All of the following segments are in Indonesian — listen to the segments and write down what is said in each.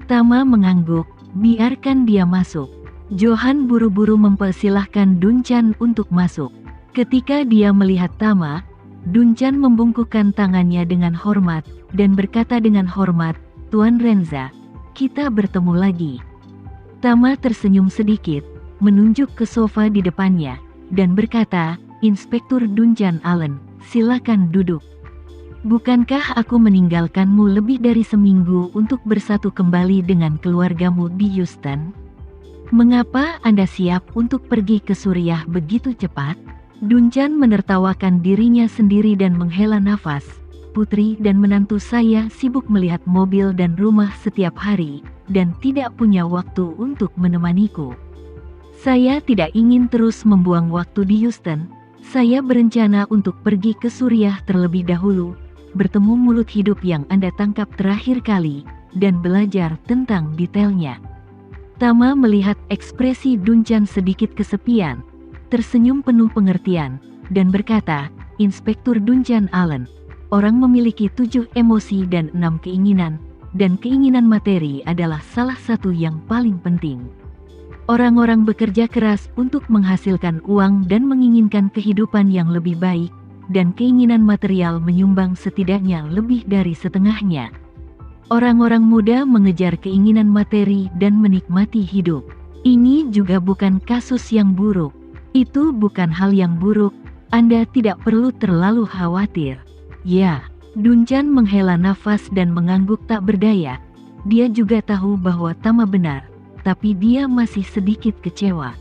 Tama mengangguk, biarkan dia masuk. Johan buru-buru mempersilahkan Dunchan untuk masuk. Ketika dia melihat Tama, Dunchan membungkukkan tangannya dengan hormat, dan berkata dengan hormat, "Tuan Renza, kita bertemu lagi." Tama tersenyum sedikit, menunjuk ke sofa di depannya, dan berkata, "Inspektur Dunchan Allen, silakan duduk. Bukankah aku meninggalkanmu lebih dari seminggu untuk bersatu kembali dengan keluargamu di Houston? Mengapa Anda siap untuk pergi ke Suriah begitu cepat?" Dunchan menertawakan dirinya sendiri dan menghela nafas. "Putri dan menantu saya sibuk melihat mobil dan rumah setiap hari, dan tidak punya waktu untuk menemaniku. Saya tidak ingin terus membuang waktu di Houston. Saya berencana untuk pergi ke Suriah terlebih dahulu, bertemu mulut hidup yang Anda tangkap terakhir kali, dan belajar tentang detailnya." Tama melihat ekspresi Dunchan sedikit kesepian, tersenyum penuh pengertian, dan berkata, "Inspektur Dunchan Allen, orang memiliki 7 emosi dan 6 keinginan, dan keinginan materi adalah salah satu yang paling penting. Orang-orang bekerja keras untuk menghasilkan uang dan menginginkan kehidupan yang lebih baik, dan keinginan material menyumbang setidaknya lebih dari setengahnya. Orang-orang muda mengejar keinginan materi dan menikmati hidup. Ini juga bukan kasus yang buruk. Itu bukan hal yang buruk, Anda tidak perlu terlalu khawatir." "Ya." Dunchan menghela nafas dan mengangguk tak berdaya. Dia juga tahu bahwa Tama benar, tapi dia masih sedikit kecewa.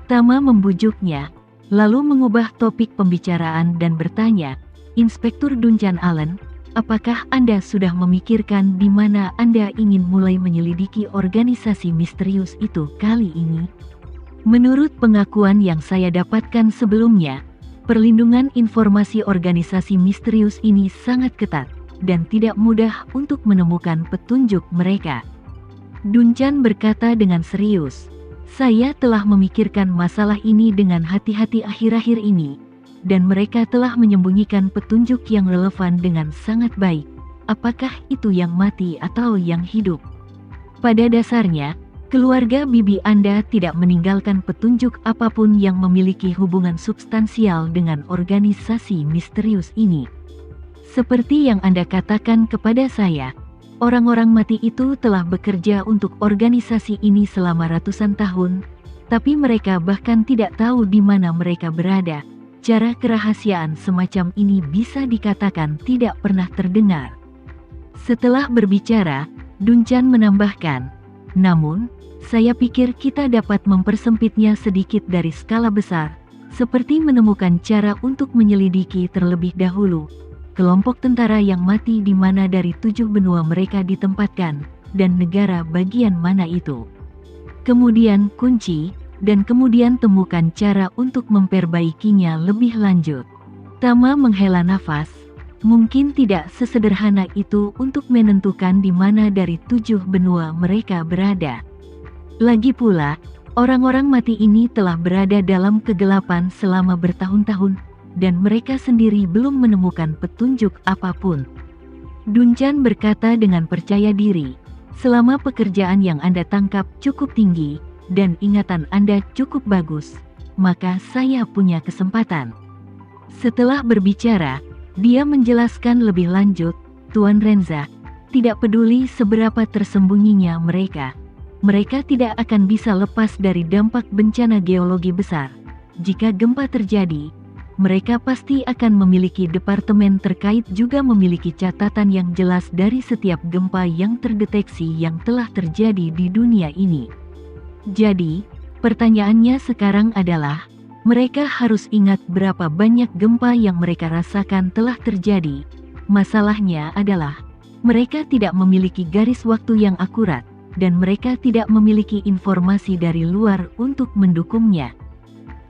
Tama membujuknya, lalu mengubah topik pembicaraan dan bertanya, "Inspektur Dunchan Allen, apakah Anda sudah memikirkan di mana Anda ingin mulai menyelidiki organisasi misterius itu kali ini? Menurut pengakuan yang saya dapatkan sebelumnya, perlindungan informasi organisasi misterius ini sangat ketat, dan tidak mudah untuk menemukan petunjuk mereka." Dunchan berkata dengan serius, "Saya telah memikirkan masalah ini dengan hati-hati akhir-akhir ini, dan mereka telah menyembunyikan petunjuk yang relevan dengan sangat baik, apakah itu yang mati atau yang hidup. Pada dasarnya, keluarga bibi Anda tidak meninggalkan petunjuk apapun yang memiliki hubungan substansial dengan organisasi misterius ini. Seperti yang Anda katakan kepada saya, orang-orang mati itu telah bekerja untuk organisasi ini selama ratusan tahun, tapi mereka bahkan tidak tahu di mana mereka berada. Cara kerahasiaan semacam ini bisa dikatakan tidak pernah terdengar." Setelah berbicara, Dunchan menambahkan, "Namun, saya pikir kita dapat mempersempitnya sedikit dari skala besar, seperti menemukan cara untuk menyelidiki terlebih dahulu kelompok tentara yang mati di mana dari 7 benua mereka ditempatkan, dan negara bagian mana itu. Kemudian kunci, dan kemudian temukan cara untuk memperbaikinya lebih lanjut." Tama menghela nafas. Mungkin tidak sesederhana itu untuk menentukan di mana dari 7 benua mereka berada. Lagi pula, orang-orang mati ini telah berada dalam kegelapan selama bertahun-tahun, dan mereka sendiri belum menemukan petunjuk apapun. Dunchan berkata dengan percaya diri, "Selama pekerjaan yang Anda tangkap cukup tinggi, dan ingatan Anda cukup bagus, maka saya punya kesempatan." Setelah berbicara, dia menjelaskan lebih lanjut, "Tuan Renza, tidak peduli seberapa tersembunyinya mereka, mereka tidak akan bisa lepas dari dampak bencana geologi besar. Jika gempa terjadi, mereka pasti akan memiliki departemen terkait juga memiliki catatan yang jelas dari setiap gempa yang terdeteksi yang telah terjadi di dunia ini. Jadi, pertanyaannya sekarang adalah, mereka harus ingat berapa banyak gempa yang mereka rasakan telah terjadi. Masalahnya adalah, mereka tidak memiliki garis waktu yang akurat, dan mereka tidak memiliki informasi dari luar untuk mendukungnya."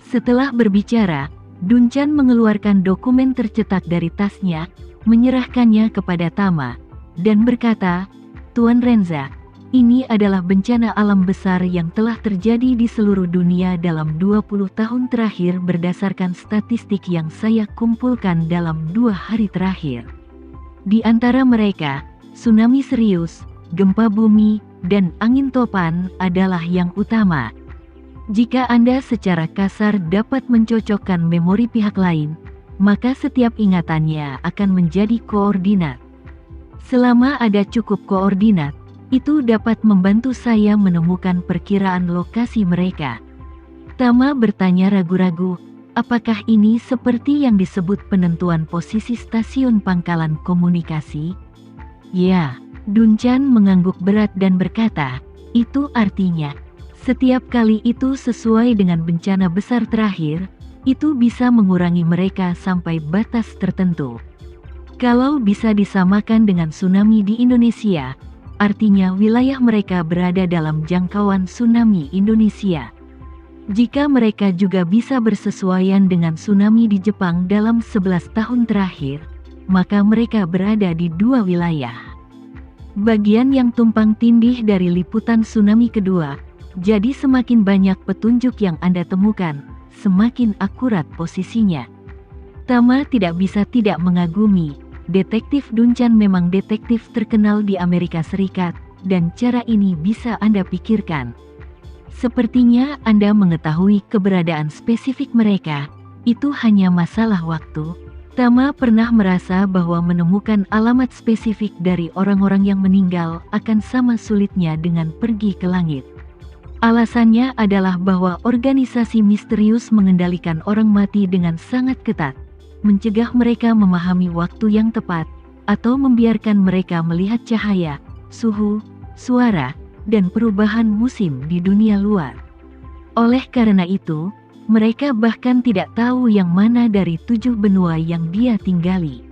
Setelah berbicara, Dunchan mengeluarkan dokumen tercetak dari tasnya, menyerahkannya kepada Tama, dan berkata, "Tuan Renza, ini adalah bencana alam besar yang telah terjadi di seluruh dunia dalam 20 tahun terakhir berdasarkan statistik yang saya kumpulkan dalam 2 hari terakhir. Di antara mereka, tsunami serius, gempa bumi, dan angin topan adalah yang utama. Jika Anda secara kasar dapat mencocokkan memori pihak lain, maka setiap ingatannya akan menjadi koordinat. Selama ada cukup koordinat, itu dapat membantu saya menemukan perkiraan lokasi mereka. Tama bertanya ragu-ragu, apakah ini seperti yang disebut penentuan posisi stasiun pangkalan komunikasi? Ya, Dunchan mengangguk berat dan berkata, itu artinya, setiap kali itu sesuai dengan bencana besar terakhir, itu bisa mengurangi mereka sampai batas tertentu. Kalau bisa disamakan dengan tsunami di Indonesia, artinya wilayah mereka berada dalam jangkauan tsunami Indonesia. Jika mereka juga bisa bersesuaian dengan tsunami di Jepang dalam 11 tahun terakhir, maka mereka berada di dua wilayah. Bagian yang tumpang tindih dari liputan tsunami kedua, jadi semakin banyak petunjuk yang Anda temukan, semakin akurat posisinya. Tama tidak bisa tidak mengagumi, detektif Dunchan memang detektif terkenal di Amerika Serikat, dan cara ini bisa Anda pikirkan. Sepertinya Anda mengetahui keberadaan spesifik mereka, itu hanya masalah waktu. Tama pernah merasa bahwa menemukan alamat spesifik dari orang-orang yang meninggal akan sama sulitnya dengan pergi ke langit. Alasannya adalah bahwa organisasi misterius mengendalikan orang mati dengan sangat ketat, mencegah mereka memahami waktu yang tepat, atau membiarkan mereka melihat cahaya, suhu, suara, dan perubahan musim di dunia luar. Oleh karena itu, mereka bahkan tidak tahu yang mana dari 7 benua yang dia tinggali.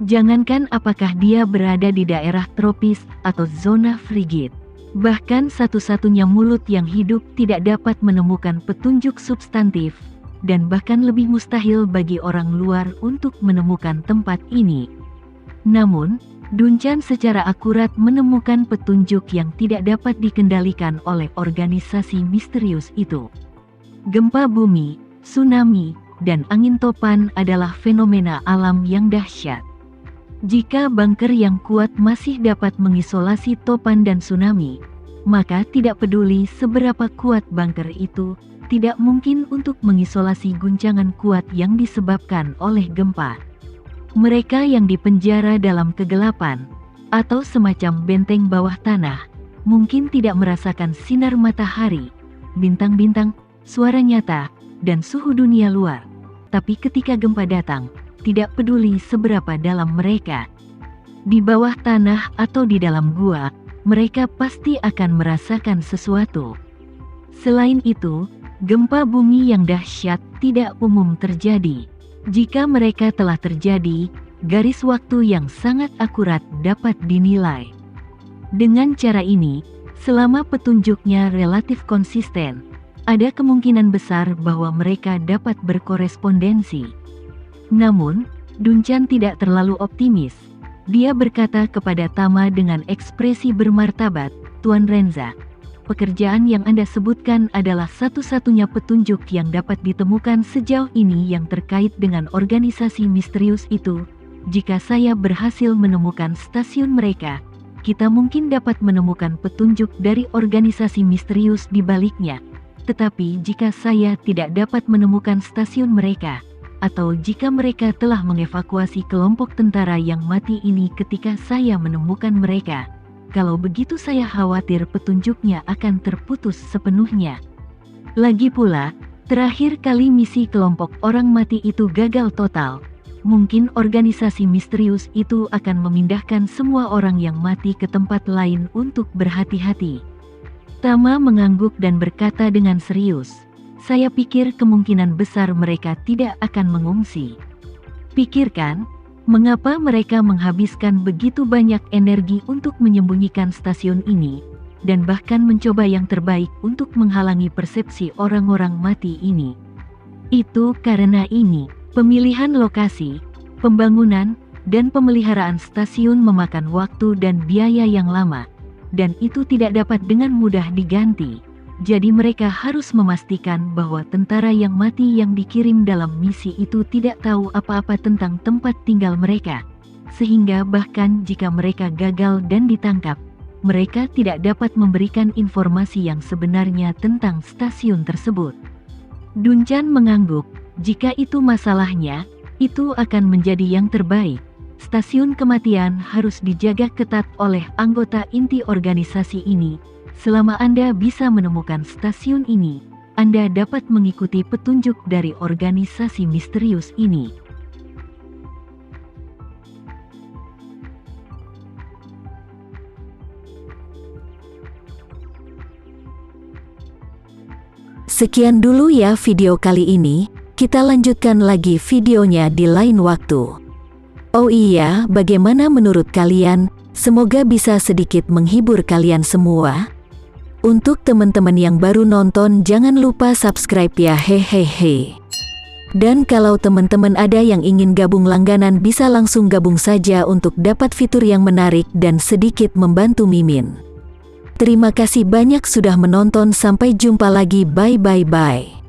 Jangankan apakah dia berada di daerah tropis atau zona frigid. Bahkan satu-satunya mulut yang hidup tidak dapat menemukan petunjuk substantif, dan bahkan lebih mustahil bagi orang luar untuk menemukan tempat ini. Namun, Dunchan secara akurat menemukan petunjuk yang tidak dapat dikendalikan oleh organisasi misterius itu. Gempa bumi, tsunami, dan angin topan adalah fenomena alam yang dahsyat. Jika bunker yang kuat masih dapat mengisolasi topan dan tsunami, maka tidak peduli seberapa kuat bunker itu, tidak mungkin untuk mengisolasi guncangan kuat yang disebabkan oleh gempa. Mereka yang dipenjara dalam kegelapan, atau semacam benteng bawah tanah, mungkin tidak merasakan sinar matahari, bintang-bintang, suara nyata, dan suhu dunia luar. Tapi ketika gempa datang, tidak peduli seberapa dalam mereka. Di bawah tanah atau di dalam gua, mereka pasti akan merasakan sesuatu. Selain itu, gempa bumi yang dahsyat tidak umum terjadi. Jika mereka telah terjadi, garis waktu yang sangat akurat dapat dinilai. Dengan cara ini, selama petunjuknya relatif konsisten, ada kemungkinan besar bahwa mereka dapat berkorespondensi. Namun, Dunchan tidak terlalu optimis. Dia berkata kepada Tama dengan ekspresi bermartabat, Tuan Renza, pekerjaan yang Anda sebutkan adalah satu-satunya petunjuk yang dapat ditemukan sejauh ini yang terkait dengan organisasi misterius itu. Jika saya berhasil menemukan stasiun mereka, kita mungkin dapat menemukan petunjuk dari organisasi misterius di baliknya. Tetapi jika saya tidak dapat menemukan stasiun mereka, atau jika mereka telah mengevakuasi kelompok tentara yang mati ini ketika saya menemukan mereka, kalau begitu saya khawatir petunjuknya akan terputus sepenuhnya. Lagi pula, terakhir kali misi kelompok orang mati itu gagal total, mungkin organisasi misterius itu akan memindahkan semua orang yang mati ke tempat lain untuk berhati-hati. Tama mengangguk dan berkata dengan serius, saya pikir kemungkinan besar mereka tidak akan mengungsi. Pikirkan, mengapa mereka menghabiskan begitu banyak energi untuk menyembunyikan stasiun ini, dan bahkan mencoba yang terbaik untuk menghalangi persepsi orang-orang mati ini. Itu karena ini, pemilihan lokasi, pembangunan, dan pemeliharaan stasiun memakan waktu dan biaya yang lama, dan itu tidak dapat dengan mudah diganti. Jadi mereka harus memastikan bahwa tentara yang mati yang dikirim dalam misi itu tidak tahu apa-apa tentang tempat tinggal mereka. Sehingga bahkan jika mereka gagal dan ditangkap, mereka tidak dapat memberikan informasi yang sebenarnya tentang stasiun tersebut. Dunchan mengangguk, jika itu masalahnya, itu akan menjadi yang terbaik. Stasiun kematian harus dijaga ketat oleh anggota inti organisasi ini. Selama Anda bisa menemukan stasiun ini, Anda dapat mengikuti petunjuk dari organisasi misterius ini. Sekian dulu ya video kali ini, kita lanjutkan lagi videonya di lain waktu. Oh iya, bagaimana menurut kalian? Semoga bisa sedikit menghibur kalian semua. Untuk teman-teman yang baru nonton, jangan lupa subscribe ya, hehehe. Dan kalau teman-teman ada yang ingin gabung langganan, bisa langsung gabung saja untuk dapat fitur yang menarik dan sedikit membantu Mimin. Terima kasih banyak sudah menonton, sampai jumpa lagi, bye bye bye.